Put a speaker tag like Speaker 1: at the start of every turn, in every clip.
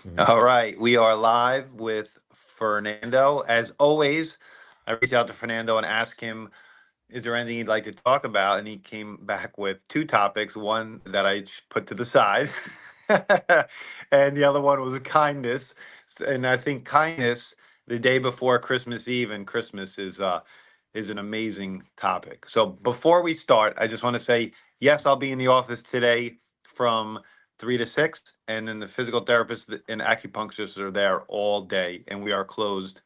Speaker 1: Mhm.
Speaker 2: All right, we are live with Fernando. As always, I reach out to Fernando and ask him, is there anything he'd like to talk about? And he came back with two topics, one that I put to the side, and the other one was kindness. And I think kindness the day before Christmas Eve and Christmas is an amazing topic. So before we start, I just want to say, yes, I'll be in the office today from 3 to 6, and then the physical therapists and acupuncturists are there all day, and we are closed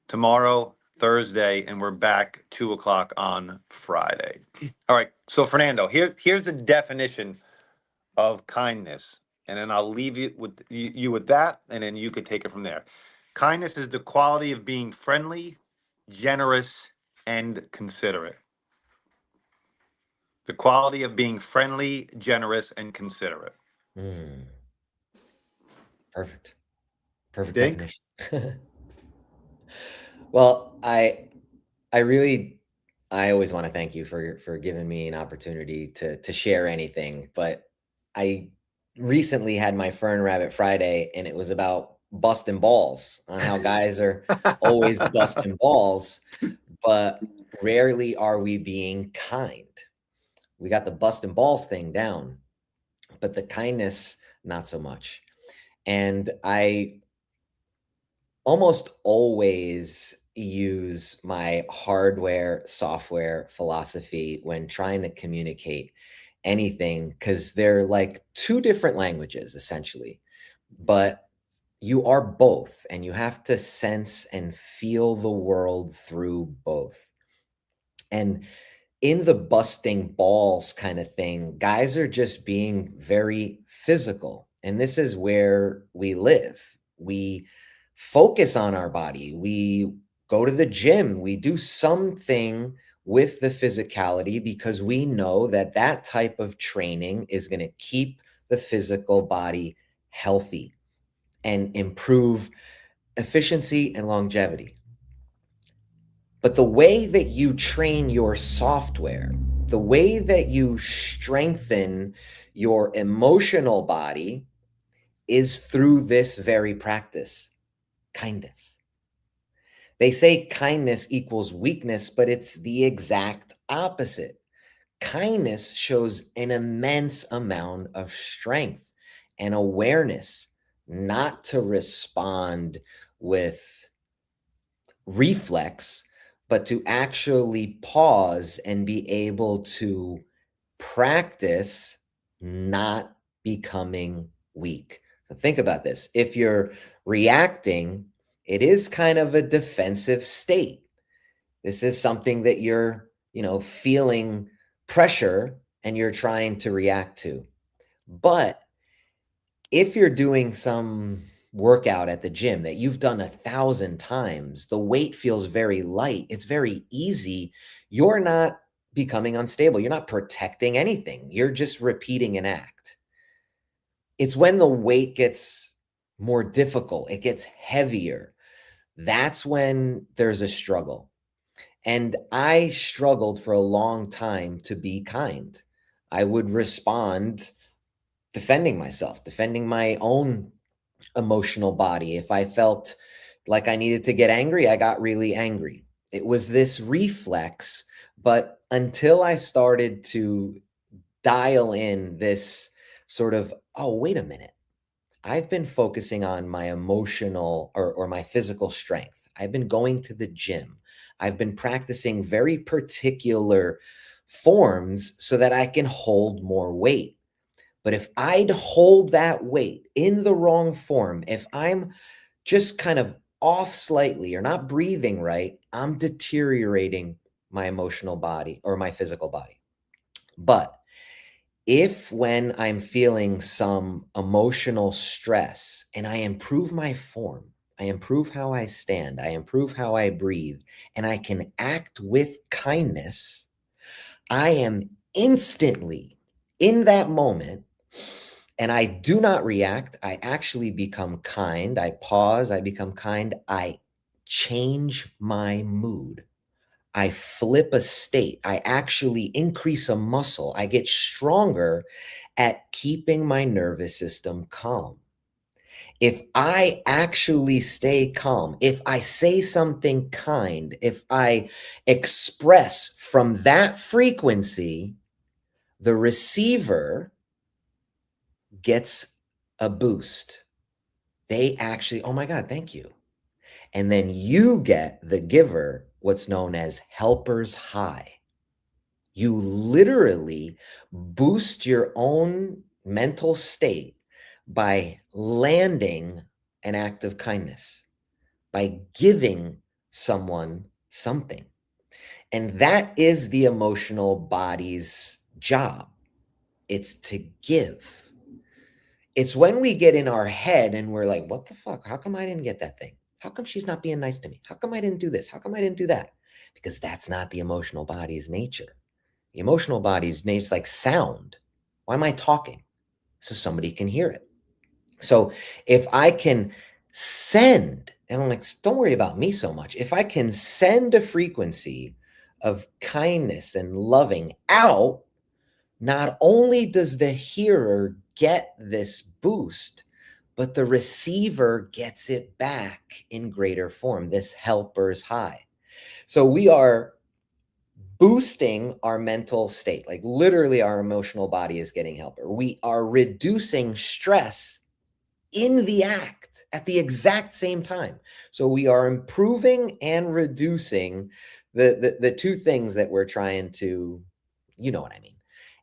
Speaker 2: tomorrow, Thursday, and we're back 2 o'clock on Friday. All right. So Fernando, here's the definition of kindness, and then I'll leave you with that, and then you could take it from there. Kindness is the quality of being friendly, generous, and considerate. The quality of being friendly, generous, and considerate.
Speaker 1: Mm, perfect.
Speaker 2: You
Speaker 1: Perfect
Speaker 2: think?
Speaker 1: definition. Well, I really I always want to thank you for giving me an opportunity to share anything, but I recently had my Fern Rabbit Friday and it was about busting balls on how guys are always busting balls, but rarely are we being kind. We got the busting balls thing down, but the kindness not so much. And I almost always use my hardware software philosophy when trying to communicate anything because they're like two different languages essentially, but you are both and you have to sense and feel the world through both. And in the busting balls kind of thing, guys are just being very physical. And this is where we live. We focus on our body. We go to the gym. We do something with the physicality because we know that that type of training is going to keep the physical body healthy and improve efficiency and longevity. But the way that you train your software, the way that you strengthen your emotional body is through this very practice, kindness. They say kindness equals weakness, but it's the exact opposite. Kindness shows an immense amount of strength and awareness, not to respond with reflex, but to actually pause and be able to practice not becoming weak. So think about this. If you're reacting, it is kind of a defensive state. This is something that you're feeling pressure and you're trying to react to. But if you're doing some workout at the gym that you've done 1,000 times, the weight feels very light, it's very easy. You're not becoming unstable. You're not protecting anything. You're just repeating an act. It's when the weight gets more difficult, it gets heavier. That's when there's a struggle. And I struggled for a long time to be kind. I would respond defending myself, defending my own emotional body. If I felt like I needed to get angry, I got really angry. It was this reflex, but until I started to dial in this sort of, oh, wait a minute, I've been focusing on my emotional or my physical strength. I've been going to the gym. I've been practicing very particular forms so that I can hold more weight. But if I'd hold that weight in the wrong form, if I'm just kind of off slightly or not breathing right, I'm deteriorating my emotional body or my physical body. But if when I'm feeling some emotional stress and I improve my form, I improve how I stand, I improve how I breathe, and I can act with kindness, I am instantly in that moment and I do not react. I actually become kind. I pause. I become kind. I change my mood. I flip a state. I actually increase a muscle. I get stronger at keeping my nervous system calm. If I actually stay calm, if I say something kind, if I express from that frequency, the receiver gets a boost. They actually, oh my God, thank you. And then you get, the giver, what's known as helper's high. You literally boost your own mental state by landing an act of kindness, by giving someone something. And that is the emotional body's job. It's to give. It's when we get in our head and we're like, what the fuck? How come I didn't get that thing? How come she's not being nice to me? How come I didn't do this? How come I didn't do that? Because that's not the emotional body's nature. The emotional body's nature is like sound. Why am I talking? So somebody can hear it. So if I can send, and I'm like, don't worry about me so much. If I can send a frequency of kindness and loving out, not only does the hearer get this boost, but the receiver gets it back in greater form, this helper's high. So we are boosting our mental state, like literally our emotional body is getting helper. We are reducing stress in the act at the exact same time. So we are improving and reducing the two things that we're trying to, you know what I mean.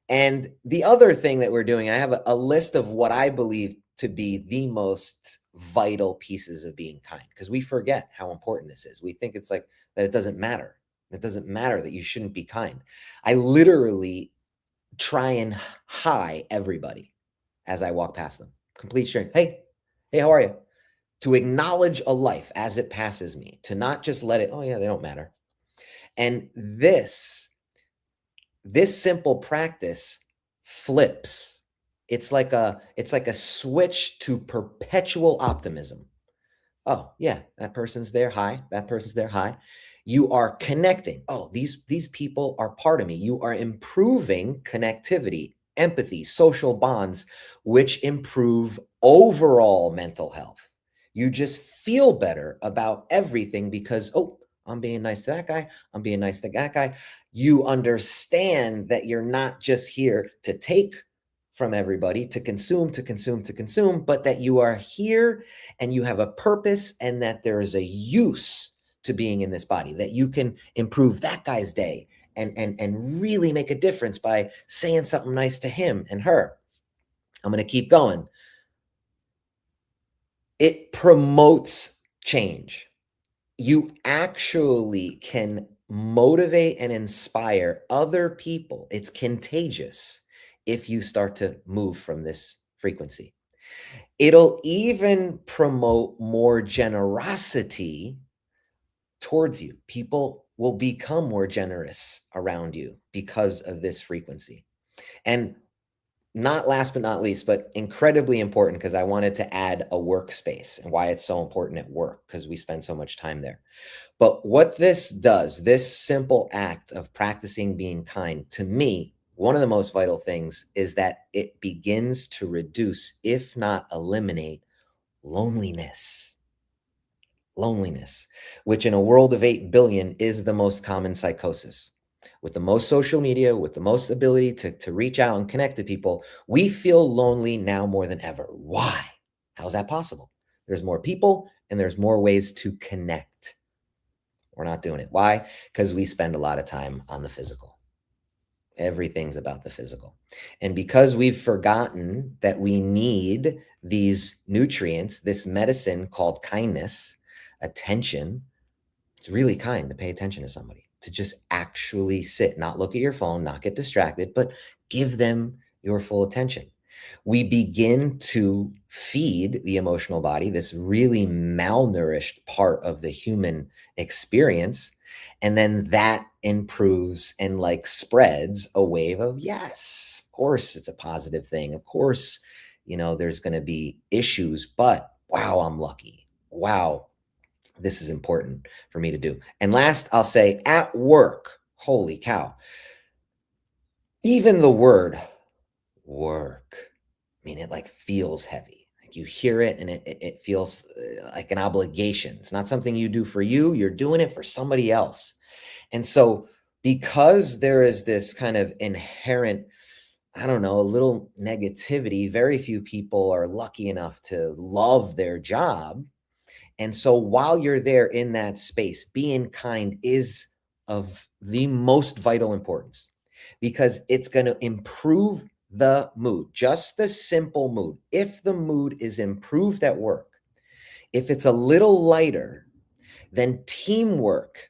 Speaker 1: And the other thing that we're doing, I have a list of what I believe to be the most vital pieces of being kind, because we forget how important this is. We think it's like that it doesn't matter. It doesn't matter that you shouldn't be kind. I literally try and hi everybody as I walk past them. Complete sharing. Hey, how are you? To acknowledge a life as it passes me, to not just let it, oh yeah, they don't matter. And this simple practice flips. It's like a switch to perpetual optimism. Oh, yeah, that person's there. Hi, that person's there. Hi. You are connecting. Oh, these people are part of me. You are improving connectivity, empathy, social bonds, which improve overall mental health. You just feel better about everything because, oh, I'm being nice to that guy. I'm being nice to that guy. You understand that you're not just here to take from everybody, to consume, to consume, to consume, but that you are here and you have a purpose and that there is a use to being in this body, that you can improve that guy's day and really make a difference by saying something nice to him and her. I'm going to keep going. It promotes change. You actually can motivate and inspire other people. It's contagious if you start to move from this frequency. It'll even promote more generosity towards you. People will become more generous around you because of this frequency. And not last but not least, but incredibly important, because I wanted to add a workspace and why it's so important at work, because we spend so much time there. But what this does, this simple act of practicing being kind, to me, one of the most vital things is that it begins to reduce, if not eliminate, loneliness. Loneliness, which in a world of 8 billion is the most common psychosis. With the most social media, with the most ability to reach out and connect to people, we feel lonely now more than ever. Why? How's that possible? There's more people and there's more ways to connect. We're not doing it. Why? Because we spend a lot of time on the physical. Everything's about the physical. And because we've forgotten that we need these nutrients, this medicine called kindness, attention, it's really kind to pay attention to somebody, to just actually sit, not look at your phone, not get distracted, but give them your full attention. We begin to feed the emotional body, this really malnourished part of the human experience. And then that improves and like spreads a wave of, yes, of course, it's a positive thing. Of course, there's going to be issues, but wow, I'm lucky. Wow, this is important for me to do. And last, I'll say at work, holy cow, even the word work, I mean, it like feels heavy. You hear it and it feels like an obligation. It's not something you do for you, you're doing it for somebody else. And so, because there is this kind of inherent, I don't know, a little negativity, very few people are lucky enough to love their job. And so, while you're there in that space, being kind is of the most vital importance because it's going to improve the mood, just the simple mood. If the mood is improved at work, if it's a little lighter, then teamwork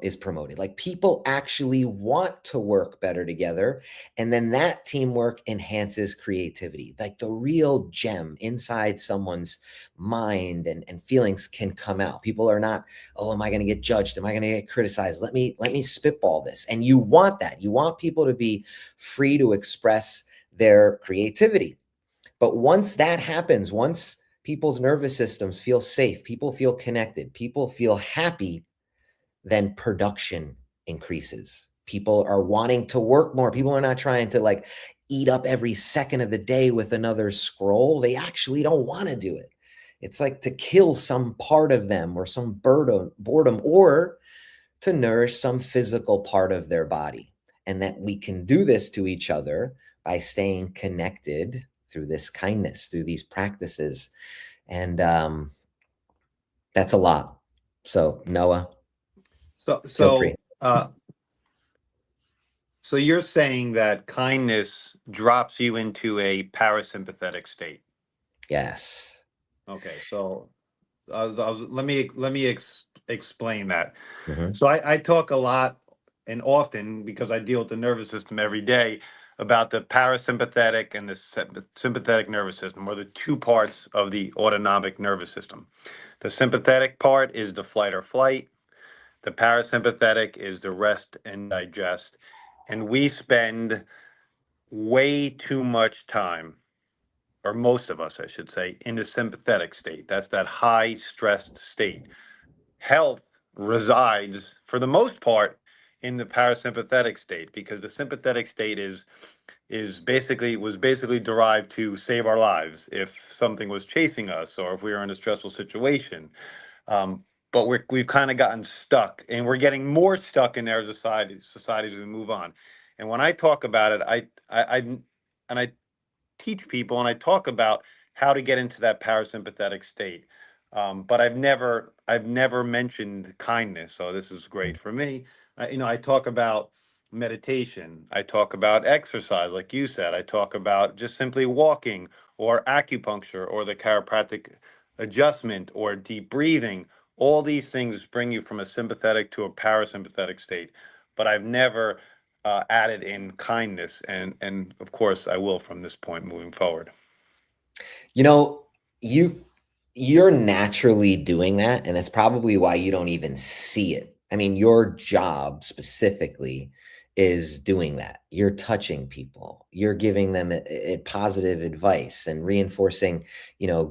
Speaker 1: is promoted. Like people actually want to work better together. And then that teamwork enhances creativity. Like the real gem inside someone's mind and feelings can come out. People are not, oh, am I going to get judged? Am I going to get criticized? Let me spitball this. And you want that. You want people to be free to express their creativity. But once that happens, once people's nervous systems feel safe, people feel connected, people feel happy, then production increases. People are wanting to work more. People are not trying to like eat up every second of the day with another scroll. They actually don't want to do it. It's like to kill some part of them or some boredom or to nourish some physical part of their body. And that we can do this to each other by staying connected through this kindness, through these practices. And that's a lot. So, Noah,
Speaker 2: So,
Speaker 1: feel free.
Speaker 2: so, uh, so you're saying that kindness drops you into a parasympathetic state.
Speaker 1: Yes.
Speaker 2: Okay, so let me explain that.
Speaker 1: Mhm.
Speaker 2: So I talk a lot and often because I deal with the nervous system every day about the parasympathetic and the sympathetic nervous system, or the two parts of the autonomic nervous system. The sympathetic part is the flight or flight. The parasympathetic is the rest and digest. And we spend way too much time, or most of us, I should say, in the sympathetic state. That's that high stressed state. Health resides, for the most part, in the parasympathetic state, because the sympathetic state is basically was basically derived to save our lives if something was chasing us or if we were in a stressful situation. Um, but we've kind of gotten stuck, and we're getting more stuck in our society as we move on. And when I talk about it, I teach people and I talk about how to get into that parasympathetic state. But I've never mentioned kindness. So this is great for me. I talk about meditation. I talk about exercise, like you said. I talk about just simply walking or acupuncture or the chiropractic adjustment or deep breathing. All these things bring you from a sympathetic to a parasympathetic state. But I've never added in kindness, and of course I will from this point moving forward.
Speaker 1: You know, you you're naturally doing that, and that's probably why you don't even see it. I mean, your job specifically is doing that. You're touching people. You're giving them a positive advice and reinforcing,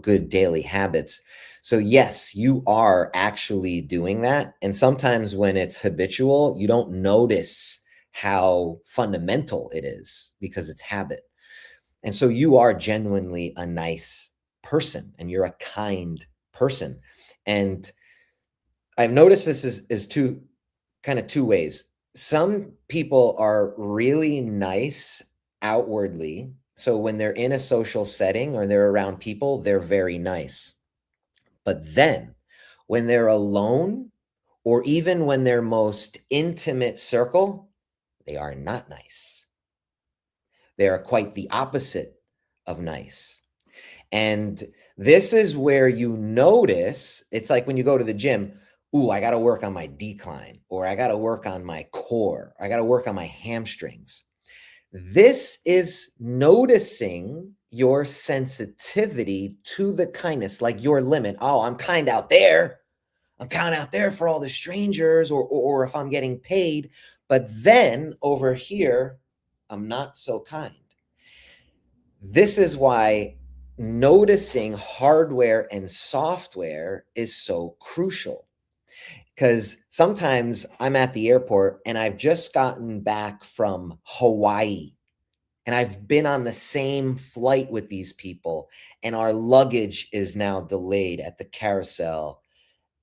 Speaker 1: good daily habits. So yes, you are actually doing that. And sometimes when it's habitual, you don't notice how fundamental it is because it's habit. And so you are genuinely a nice person and you're a kind person. And I've noticed this is two ways. Some people are really nice outwardly. So when they're in a social setting or they're around people, they're very nice. But then when they're alone or even when their most intimate circle, they are not nice. They are quite the opposite of nice. And this is where you notice it's like when you go to the gym, ooh, I got to work on my decline, or I got to work on my core, I got to work on my hamstrings. This is noticing your sensitivity to the kindness, like your limit. Oh, I'm kind out there. I'm kind out there for all the strangers, or if I'm getting paid. But then over here, I'm not so kind. This is why noticing hardware and software is so crucial. Because sometimes I'm at the airport and I've just gotten back from Hawaii And I've been on the same flight with these people, and our luggage is now delayed at the carousel,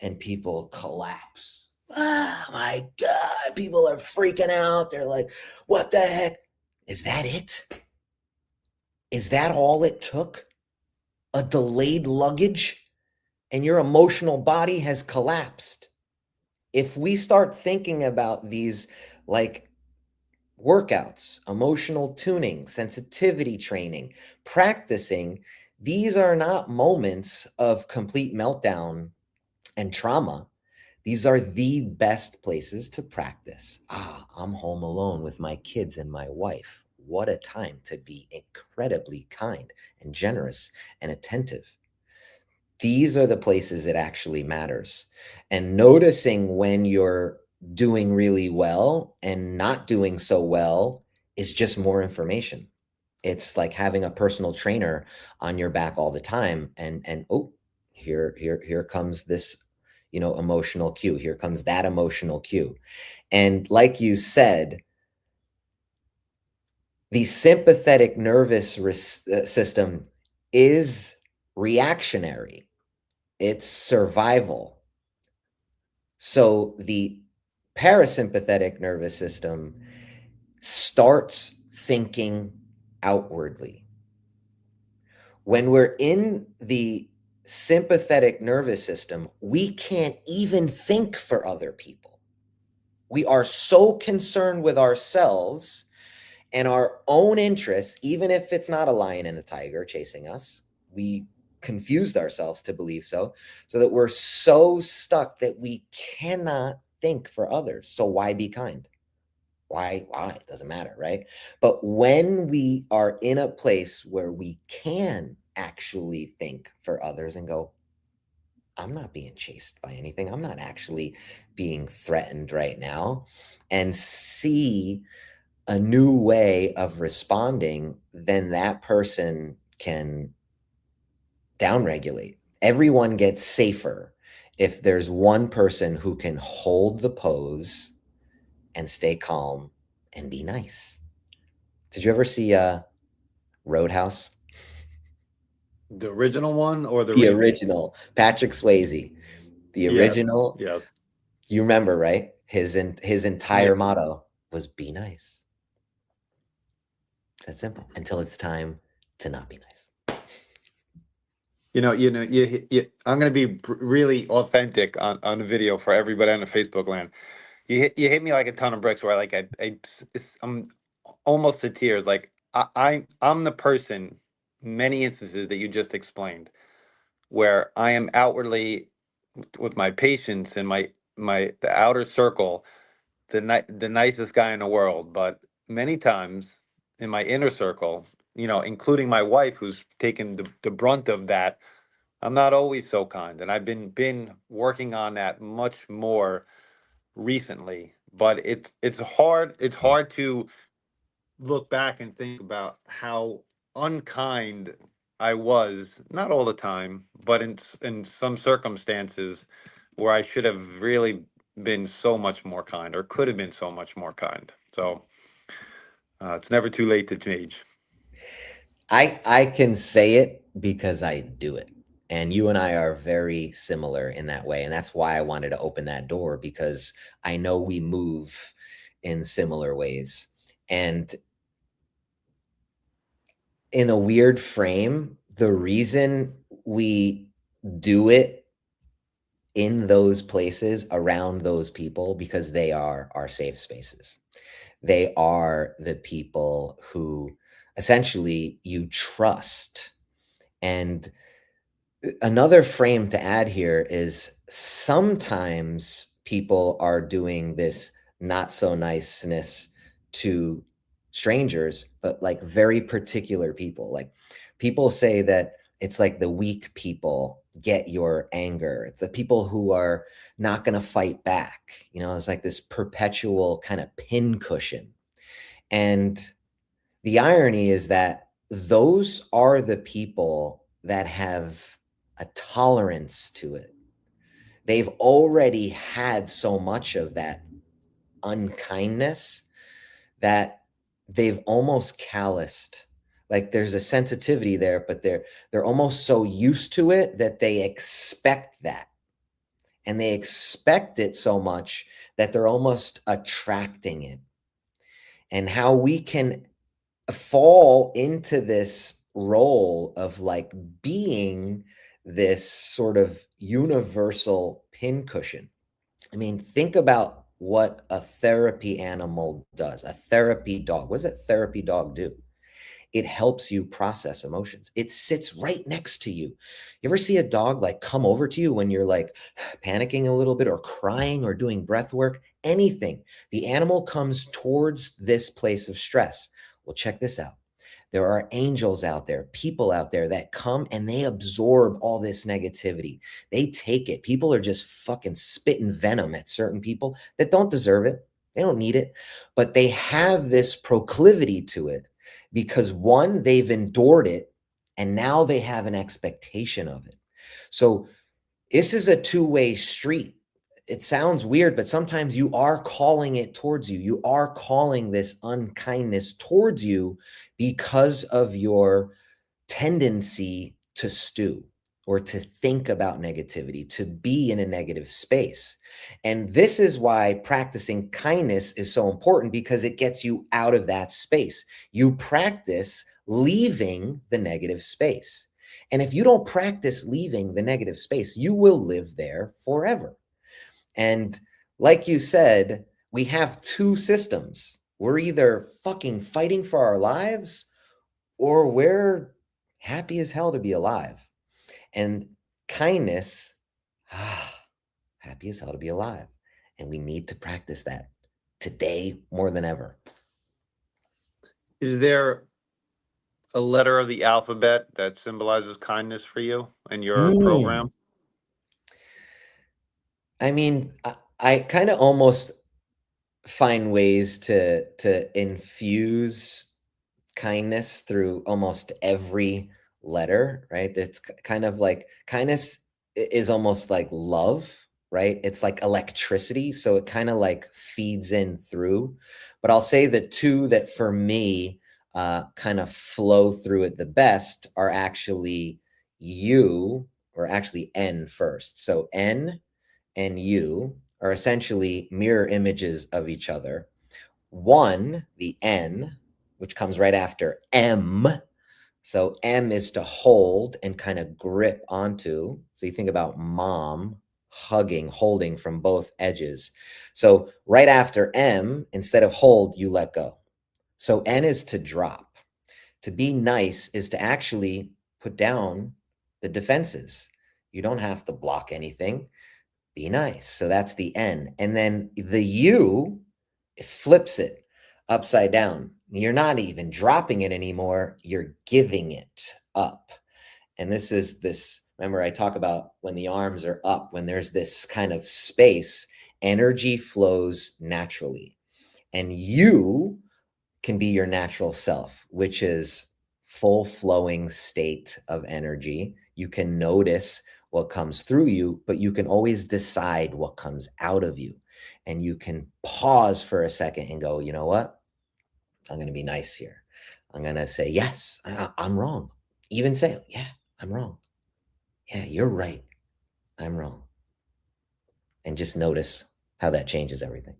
Speaker 1: and people collapse. Oh my God, people are freaking out. They're like, what the heck? Is that it? Is that all it took? A delayed luggage? And your emotional body has collapsed. If we start thinking about these like workouts, emotional tuning, sensitivity training, practicing, these are not moments of complete meltdown and trauma. These are the best places to practice. Ah, I'm home alone with my kids and my wife. What a time to be incredibly kind and generous and attentive. These are the places it actually matters. And noticing when you're doing really well and not doing so well is just more information. It's like having a personal trainer on your back all the time, and oh, here comes this, emotional cue. Here comes that emotional cue. And like you said, the sympathetic nervous system is reactionary. It's survival. So the parasympathetic nervous system starts thinking outwardly. When we're in the sympathetic nervous system, we can't even think for other people. We are so concerned with ourselves and our own interests, even if it's not a lion and a tiger chasing us. We confused ourselves to believe so that we're so stuck that we cannot think for others. So why be kind? Why? It doesn't matter, right? But when we are in a place where we can actually think for others and go, I'm not being chased by anything. I'm not actually being threatened right now, and see a new way of responding, then that person can downregulate. Everyone gets safer if there's one person who can hold the pose and stay calm and be nice. Did you ever see Roadhouse?
Speaker 2: The original one or the
Speaker 1: The
Speaker 2: remake?
Speaker 1: original, Patrick Swayze. The
Speaker 2: Yes,
Speaker 1: original,
Speaker 2: yes.
Speaker 1: you remember, right? His
Speaker 2: Yeah.
Speaker 1: entire motto was be nice. That's simple. Until it's time to not be nice.
Speaker 2: I'm going to be really authentic on the video for everybody on the Facebook land. You hit me like a ton of bricks where I'm almost to tears. Like I'm the person, many instances that you just explained, where I am outwardly with my patients and my the outer circle, the nicest guy in the world, but many times in my inner circle, including my wife, who's taken the brunt of that, I'm not always so kind, and I've been working on that much more recently. But it's hard to look back and think about how unkind I was, not all the time, but in some circumstances where I should have really been so much more kind, or could have been so much more kind. So it's never too late to change.
Speaker 1: I can say it because I do it. And you and I are very similar in that way. And that's why I wanted to open that door, because I know we move in similar ways. And in a weird frame, the reason we do it in those places around those people, because they are our safe spaces. They are the people who essentially you trust. And another frame to add here is sometimes people are doing this not so niceness to strangers, but like very particular people. Like people say that it's like the weak people get your anger, the people who are not going to fight back. It's like this perpetual kind of pincushion. And the irony is that those are the people that have a tolerance to it. They've already had so much of that unkindness that they've almost calloused. Like there's a sensitivity there, but they're almost so used to it that they expect that. And they expect it so much that they're almost attracting it. And how we can fall into this role of like being this sort of universal pincushion. I mean, think about what a therapy animal does. A therapy dog. What does a therapy dog do? It helps you process emotions. It sits right next to you. You ever see a dog like come over to you when you're like panicking a little bit or crying or doing breath work? Anything. The animal comes towards this place of stress. Well, check this out. There are angels out there, people out there that come and they absorb all this negativity. They take it. People are just fucking spitting venom at certain people that don't deserve it. They don't need it, but they have this proclivity to it because one, they've endured it and now they have an expectation of it. So this is a two-way street. It sounds weird, but sometimes you are calling it towards you. You are calling this unkindness towards you because of your tendency to stew or to think about negativity, to be in a negative space. And this is why practicing kindness is so important because it gets you out of that space. You practice leaving the negative space. And if you don't practice leaving the negative space, you will live there forever. And like you said, we have two systems. We're either fucking fighting for our lives or we're happy as hell to be alive. And kindness, happy as hell to be alive. And we need to practice that today more than ever.
Speaker 2: Is there a letter of the alphabet that symbolizes kindness for you in your
Speaker 1: Mm.
Speaker 2: program?
Speaker 1: I mean, I kind of almost find ways to infuse kindness through almost every letter, right? It's kind of like kindness is almost like love, right? It's like electricity, so it kind of like feeds in through. But I'll say the two that for me kind of flow through it the best are actually U, or actually N first. So N and U are essentially mirror images of each other. One, the N, which comes right after M. So M is to hold and kind of grip onto. So you think about mom hugging, holding from both edges. So right after M, instead of hold, you let go. So N is to drop. To be nice is to actually put down the defenses. You don't have to block anything. Be nice. So that's the N. And then the U, it flips it upside down. You're not even dropping it anymore. You're giving it up. And this is this, remember, I talk about when the arms are up, when there's this kind of space, energy flows naturally. And you can be your natural self, which is full flowing state of energy. You can notice what comes through you, but you can always decide what comes out of you. And you can pause for a second and go, you know what? I'm going to be nice here. I'm going to say, yes, I'm wrong. Even say, yeah, I'm wrong. Yeah, you're right. I'm wrong. And just notice how that changes everything.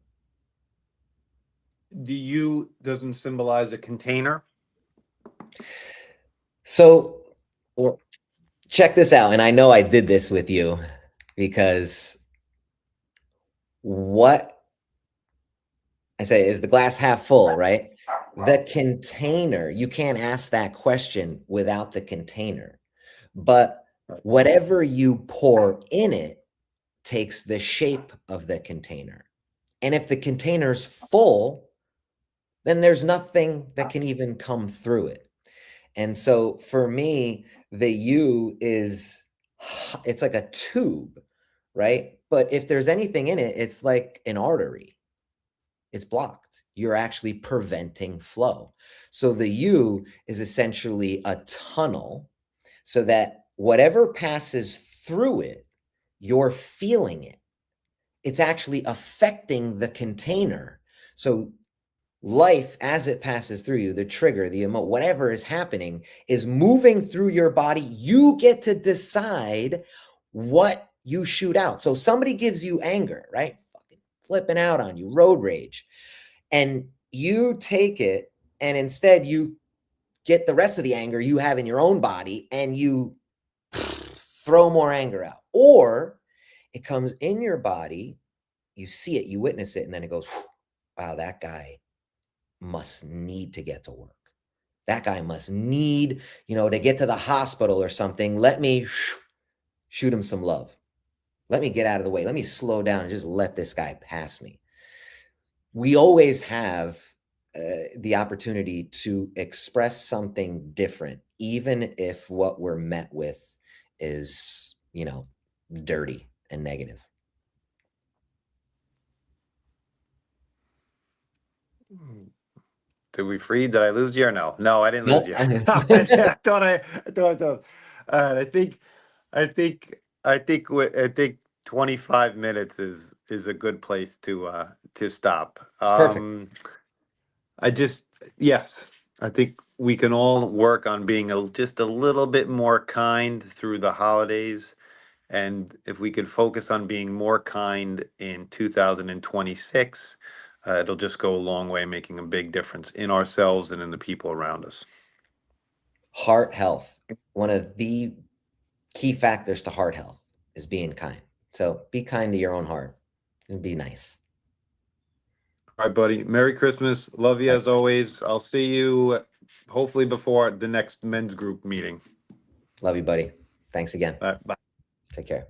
Speaker 2: Do you doesn't symbolize a container?
Speaker 1: So
Speaker 2: Or
Speaker 1: check this out. And I know I did this with you because what I say is the glass half full, right? The container, you can't ask that question without the container. But whatever you pour in it takes the shape of the container. And if the container's full, then there's nothing that can even come through it. And so for me, the U is it's like a tube, right? But if there's anything in it, it's like an artery. It's blocked. You're actually preventing flow. So the U is essentially a tunnel so that whatever passes through it, you're feeling it. It's actually affecting the container. So Life, as it passes through you, the trigger, the emo, whatever is happening, is moving through your body. You get to decide what you shoot out. So somebody gives you anger, right? Fucking flipping out on you, road rage, and you take it, and instead you get the rest of the anger you have in your own body and you throw more anger out. Or it comes in your body, you see it, you witness it, and then it goes, wow, that guy must need to get to work. That guy must need, to get to the hospital or something. Let me shoot him some love. Let me get out of the way. Let me slow down and just let this guy pass me. We always have the opportunity to express something different, even if what we're met with is, dirty and negative.
Speaker 2: Did we freeze? Did I lose you or no? No, I didn't lose
Speaker 1: Nope.
Speaker 2: you. I thought. I think, I think 25 minutes is a good place to stop.
Speaker 1: It's perfect.
Speaker 2: I just yes, I think we can all work on being just a little bit more kind through the holidays. And if we could focus on being more kind in 2026, it'll just go a long way, making a big difference in ourselves and in the people around us.
Speaker 1: Heart health. One of the key factors to heart health is being kind. So be kind to your own heart and be nice.
Speaker 2: All right, buddy. Merry Christmas. Love you
Speaker 1: Right.
Speaker 2: as always. I'll see you hopefully before the next men's group meeting.
Speaker 1: Love you, buddy. Thanks again.
Speaker 2: All right, bye.
Speaker 1: Take care.